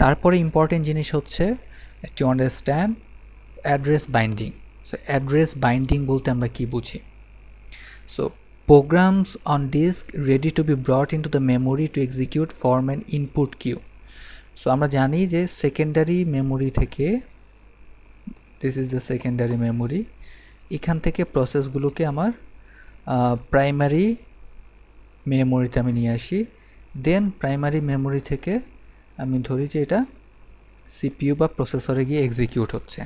তারপরে ইম্পর্টেন্ট জিনিস হচ্ছে to understand address binding. So address binding বলতে আমরা কি বুঝি? So programs on disk ready to be brought into the memory to execute form an input queue. So আমরা জানি যে সেকেন্ডারি মেমোরি থেকে, this is the secondary memory, এখান থেকে প্রসেসগুলোকে আমার প্রাইমারি মেমোরিতে আমি নিয়ে আসি। দেন প্রাইমারি মেমোরি থেকে আমি ধরি যে এটা সিপিইউ বা প্রসেসরে গিয়ে এক্সিকিউট হচ্ছে।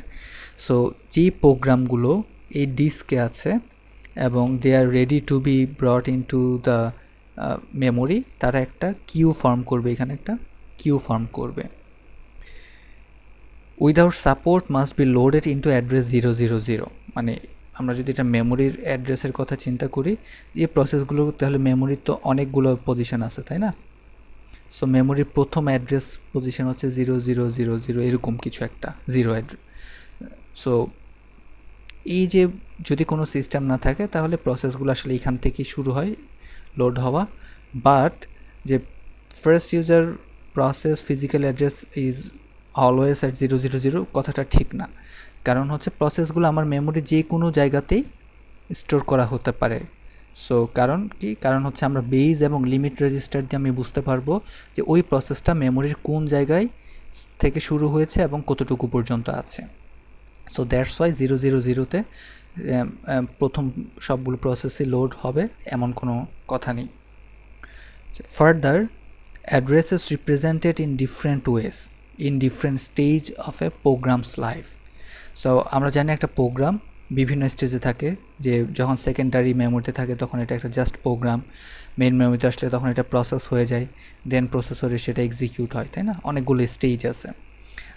সো যে প্রোগ্রামগুলো এই ডিস্কে আছে এবং they are ready to be brought into the memory, তারা একটা কিউ ফর্ম করবে, এখানে একটা কিউ ফর্ম করবে। Without support must be loaded into address 000। মানে আমরা যদি এটা মেমোরির অ্যাড্রেসের কথা চিন্তা করি, যে প্রসেসগুলো তাহলে মেমোরির তো অনেকগুলো পজিশন আছে, তাই না? সো মেমোরির প্রথম অ্যাড্রেস পজিশন হচ্ছে 0000, এরকম কিছু একটা জিরো অ্যাড্রেস। সো এই যে যদি কোনো সিস্টেম না থাকে তাহলে প্রসেসগুলো আসলে এখান থেকেই শুরু হয় লোড হওয়া। বাট যে first user process physical address is always at 000 কথাটা ঠিক না। কারণ হচ্ছে প্রসেসগুলো আমার মেমোরি যে কোনো জায়গাতেই স্টোর করা হতে পারে। সো কারণ কি? কারণ হচ্ছে আমরা বেজ এবং লিমিট রেজিস্টার দিয়ে আমি বুঝতে পারবো যে ওই প্রসেসটা মেমোরির কোন জায়গায় থেকে শুরু হয়েছে এবং কতটুকু পর্যন্ত আছে। সো দ্যাটস ওয়াই 000-তে প্রথম সবগুলো প্রসেসই লোড হবে এমন কোনো কথা নেই। Further address is represented in different ways in different stage of A programs life. So আমরা জানি একটা প্রোগ্রাম বিভিন্ন স্টেজে থাকে, যে যখন সেকেন্ডারি মেমোরিতে থাকে তখন এটা একটা জাস্ট প্রোগ্রাম, মেইন মেমোরিতে আসলে তখন এটা প্রসেস হয়ে যায়, দেন প্রসেসরে সেটা এক্সিকিউট হয়, তাই না? অনেকগুলো স্টেজ আছে।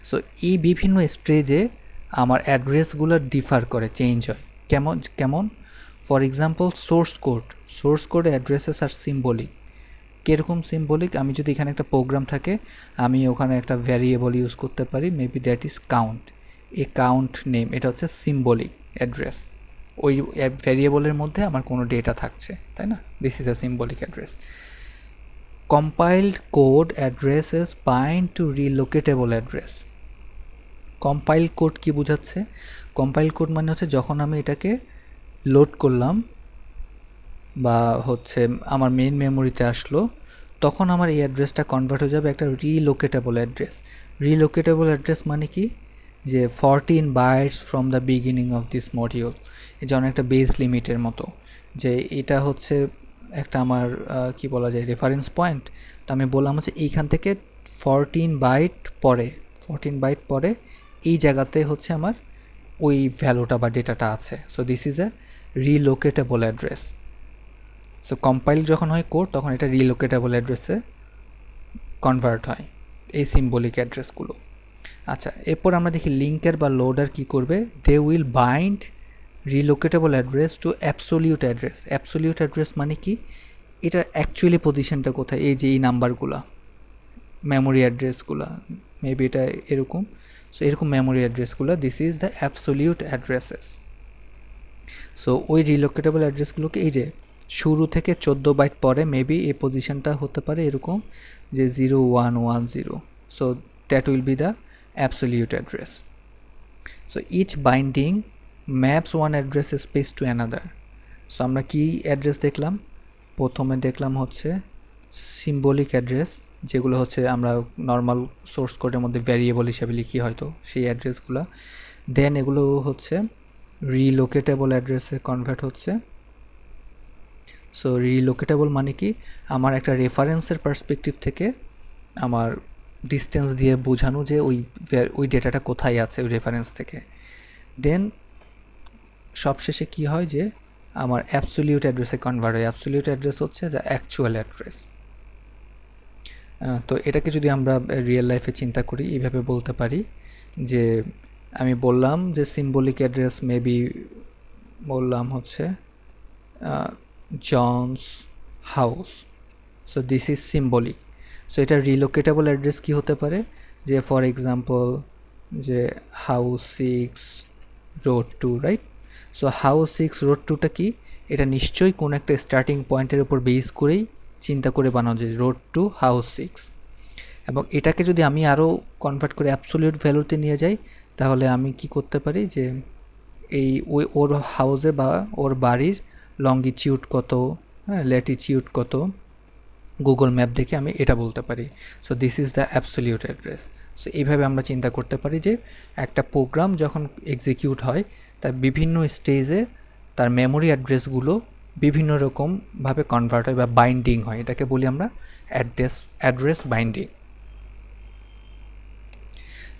সো এই বিভিন্ন স্টেজে আমার অ্যাড্রেসগুলো ডিফার করে, চেঞ্জ হয়। কেমন কেমন? For example source code addresses আর সিম্বলিক। কীরকম সিম্বলিক? আমি যদি এখানে একটা প্রোগ্রাম থাকে, আমি ওখানে একটা ভ্যারিয়েবল ইউজ করতে পারি, মেবি দ্যাট ইজ কাউন্ট। এই কাউন্ট নেম, এটা হচ্ছে সিম্বলিক অ্যাড্রেস। ওই ভ্যারিয়েবলের মধ্যে আমার কোনো ডেটা থাকছে, তাই না? This is a symbolic address. Compiled code addresses bind to relocatable address. Compile code কি বোঝাচ্ছে? কম্পাইল কোড মানে হচ্ছে যখন আমি এটাকে লোড করলাম বা হচ্ছে আমার মেইন মেমোরিতে আসলো, তখন আমার এই অ্যাড্রেসটা কনভার্ট হয়ে যাবে একটা রিলোকেটেবল অ্যাড্রেস। রিলোকেটেবল অ্যাড্রেস মানে কি? যে 14 bytes from the beginning of this module, এই যেমন একটা বেস লিমিটের মতো, যে এটা হচ্ছে একটা আমার কি বলা যায় রেফারেন্স পয়েন্ট। তো আমি বললাম হচ্ছে এইখান থেকে 14 বাইট পরে এই জায়গাতে হচ্ছে আমার ওই ভ্যালুটা বা ডেটাটা আছে। So this is a relocatable address. So compile যখন হয় কোড, তখন এটা রিলোকেটেবল অ্যাড্রেসে কনভার্ট হয়, এই সিম্বলিক অ্যাড্রেসগুলো। আচ্ছা, এরপর আমরা দেখি লিঙ্কার বা লোডার কি করবে। They will bind relocatable address to absolute address. Absolute address মানে কি? এটা অ্যাকচুয়ালি পজিশনটা কোথায়, এই যে এই নাম্বারগুলো মেমোরি অ্যাড্রেসগুলো, মেবি এটা এরকম। সো এরকম মেমোরি অ্যাড্রেসগুলো, this is the absolute addresses. So ওই রিলোকেটেবল অ্যাড্রেসগুলোকে এই যে শুরু থেকে 14 বাইট পরে মেবি এই পজিশনটা হতে পারে এরকম যে 0110। So that will be the absolute address. So each binding maps one address space to another. So আমরা কি অ্যাড্রেস দেখলাম? প্রথমে দেখলাম হচ্ছে সিম্বলিক অ্যাড্রেস, যেগুলো হচ্ছে আমরা নর্মাল সোর্স কোডের মধ্যে ভ্যারিয়েবল হিসেবে লিখি হয়তো সেই অ্যাড্রেসগুলো। দেন এগুলো হচ্ছে রিলোকেটেবল অ্যাড্রেসে কনভার্ট হচ্ছে। সো রিলোকেটেবল মানে কি? আমার একটা রেফারেন্সের পার্সপেক্টিভ থেকে আমার ডিস্টেন্স দিয়ে বোঝানো যে ওই ডেটাটা কোথায় আছে ওই রেফারেন্স থেকে। দেন সবশেষে কি হয় যে আমার অ্যাবসোলিউট অ্যাড্রেসে কনভার্ট হয়। অ্যাবসোলিউট অ্যাড্রেস হচ্ছে যে অ্যাকচুয়াল অ্যাড্রেস। তো এটাকে যদি আমরা রিয়েল লাইফে চিন্তা করি, এইভাবে বলতে পারি যে আমি বললাম যে সিম্বলিক অ্যাড্রেস মেবি বললাম হচ্ছে John's house. So this is symbolic. So এটা রিলোকেটেবল অ্যাড্রেস কি হতে পারে? যে ফর এক্সাম্পল যে house 6 road 2, right? So house 6 road 2টা কি? এটা নিশ্চয়ই কোনো একটা স্টার্টিং পয়েন্টের উপর বেস করেই চিন্তা করে বানানো, যে রোড টু হাউস 6। এবং এটাকে যদি আমি আরও কনভার্ট করে অ্যাবসোলিউট ভ্যালুতে নিয়ে যাই, তাহলে আমি কি করতে পারি যে এই ওর হাউসে বা ওর বাড়ির লঙ্গিটিউড কত, হ্যাঁ, ল্যাটিটিউড কত, গুগল ম্যাপ দেখে আমি এটা বলতে পারি। So this is the absolute address. So এইভাবে আমরা চিন্তা করতে পারি যে একটা প্রোগ্রাম যখন এক্সিকিউট হয় তার বিভিন্ন স্টেজে তার মেমোরি অ্যাড্রেসগুলো বিভিন্ন রকমভাবে কনভার্ট হয় বা বাইন্ডিং হয়, এটাকে বলি আমরা অ্যাড্রেস বাইন্ডিং।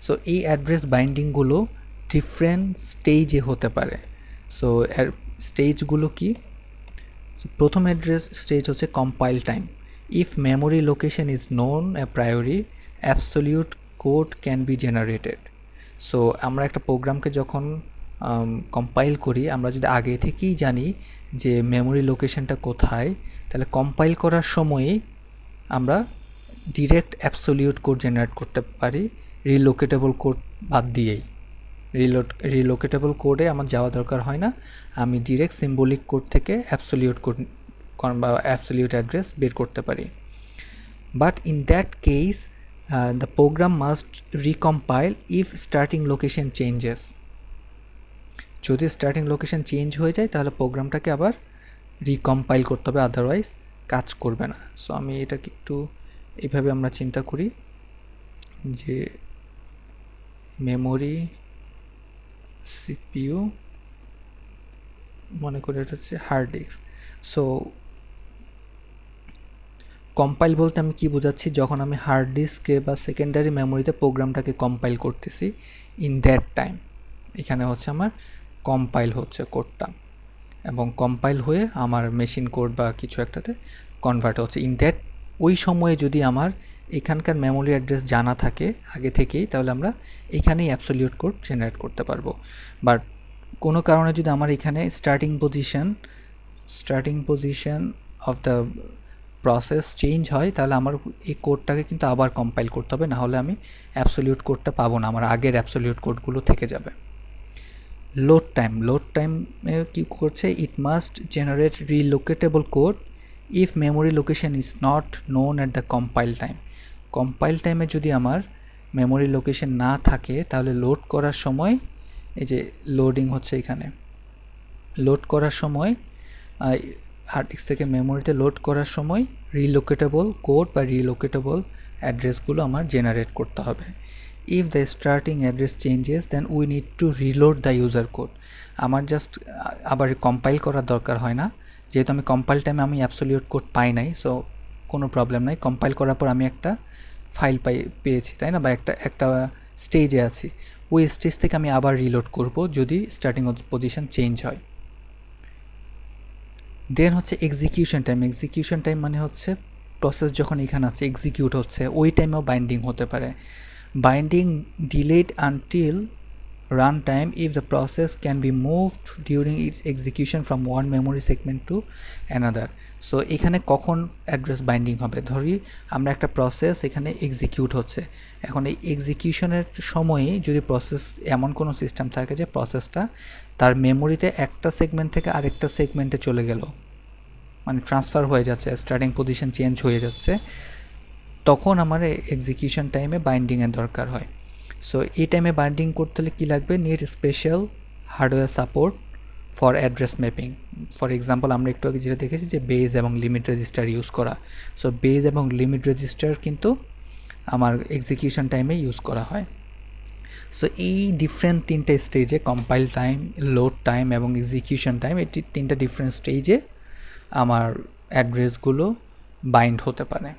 সো এই অ্যাড্রেস বাইন্ডিংগুলো ডিফারেন্ট স্টেজে হতে পারে। সো স্টেজগুলো কি? প্রথম অ্যাড্রেস স্টেজ হচ্ছে compile time. If memory location is known A priory, absolute code can be generated. So আমরা একটা প্রোগ্রামকে যখন কম্পাইল করি, আমরা যদি আগে থেকেই জানি যে মেমোরি লোকেশনটা কোথায়, তাহলে কম্পাইল করার সময়ই আমরা ডিরেক্ট অ্যাবসোলিউট কোড জেনারেট করতে পারি, রিলোকেটেবল কোড বাদ দিয়েই। রিলোকেটেবল কোডে আমার যাওয়া দরকার হয় না, আমি ডিরেক্ট সিম্বলিক কোড থেকে অ্যাবসোলিউট কোড বা অ্যাবসোলিউট অ্যাড্রেস বের করতে পারি। But in that case the program must recompile if starting location changes. যদি স্টার্টিং লোকেশন চেঞ্জ হয়ে যায় তাহলে প্রোগ্রামটাকে আবার রিকম্পাইল করতে হবে, আদারওয়াইজ কাজ করবে না। সো আমি এটাকে একটু এইভাবে আমরা চিন্তা করি যে মেমোরি, সিপিইউ, মনে করি এটা হচ্ছে হার্ড ডিস্ক। সো কম্পাইল বলতে আমি কি বোঝাচ্ছি, যখন আমি হার্ড ডিস্কে বা সেকেন্ডারি মেমোরিতে প্রোগ্রামটাকে কম্পাইল করতেছি, ইন দ্যাট টাইম এখানে হচ্ছে আমার কম্পাইল হচ্ছে কোডটা, এবং কম্পাইল হয়ে আমার মেশিন কোড বা কিছু একটাতে কনভার্ট হচ্ছে। ইন দ্যাট ওই সময়ে যদি আমার এখানকার মেমোরি অ্যাড্রেস জানা থাকে আগে থেকেই, তাহলে আমরা এখানেই অ্যাবসোলিউট কোড জেনারেট করতে পারবো। বাট কোনো কারণে যদি আমার এখানে starting position of the process change হয়, তাহলে আমার এই কোডটাকে কিন্তু আবার কম্পাইল করতে হবে, নাহলে আমি অ্যাবসোলিউট কোডটা পাবো না, আমার আগের অ্যাবসোলিউট কোডগুলো থেকে যাবে। লোড টাইমে কী করছে, it must generate relocatable code if memory location is not known at the compile টাইমে যদি আমার মেমোরি লোকেশন না থাকে, তাহলে লোড করার সময়, এই যে লোডিং হচ্ছে এখানে, লোড করার সময় হার্ড ডিস্ক থেকে মেমোরিতে লোড করার সময় রিলোকেটেবল কোড বা রিলোকেটেবল অ্যাড্রেসগুলো আমার জেনারেট করতে হবে। If the starting address changes then we need to reload the user code. আমার জাস্ট আবার কম্পাইল করার দরকার হয় না, যেহেতু আমি কম্পাইল টাইমে আমি অ্যাবসোলিউট কোড পাই নাই, সো কোনো প্রবলেম নাই। কম্পাইল করার পর আমি একটা ফাইল পেয়েছি, তাই না, বা একটা স্টেজে আছি, ওই স্টেজ থেকে আমি আবার রিলোড করব যদি স্টার্টিং পজিশন চেঞ্জ হয়। দেন হচ্ছে এক্সিকিউশন টাইম মানে হচ্ছে প্রসেস যখন এখানে আছে এক্সিকিউট হচ্ছে, ওই টাইমেও বাইন্ডিং হতে পারে। Binding delayed until run time if the process can be moved during its execution from one memory segment to another. So এখানে কখন অ্যাড্রেস বাইন্ডিং হবে, ধরি আমরা একটা প্রসেস এখানে এক্সিকিউট হচ্ছে, এখন এই এক্সিকিউশনের সময়ে যদি প্রসেস এমন কোনো সিস্টেম থাকে যে প্রসেসটা তার মেমোরিতে একটা সেগমেন্ট থেকে আরেকটা সেগমেন্টে চলে গেল, মানে ট্রান্সফার হয়ে যাচ্ছে, স্টার্টিং পজিশন চেঞ্জ হয়ে যাচ্ছে, তখন আমার এক্সিকিউশন টাইমে বাইন্ডিংয়ের দরকার হয়। সো এই টাইমে বাইন্ডিং করতে হলে কী লাগবে, need special hardware support for address mapping. For example আমরা একটু আগে যেটা দেখেছি যে বেজ এবং লিমিট রেজিস্টার ইউজ করা। সো বেজ এবং লিমিট রেজিস্টার কিন্তু আমার এক্সিকিউশন টাইমে ইউজ করা হয়। সো এই ডিফারেন্ট তিনটা স্টেজে, কম্পাইল টাইম, লোড টাইম এবং এক্সিকিউশন টাইম, এই তিনটা ডিফারেন্ট স্টেজে আমার অ্যাড্রেসগুলো বাইন্ড হতে পারে।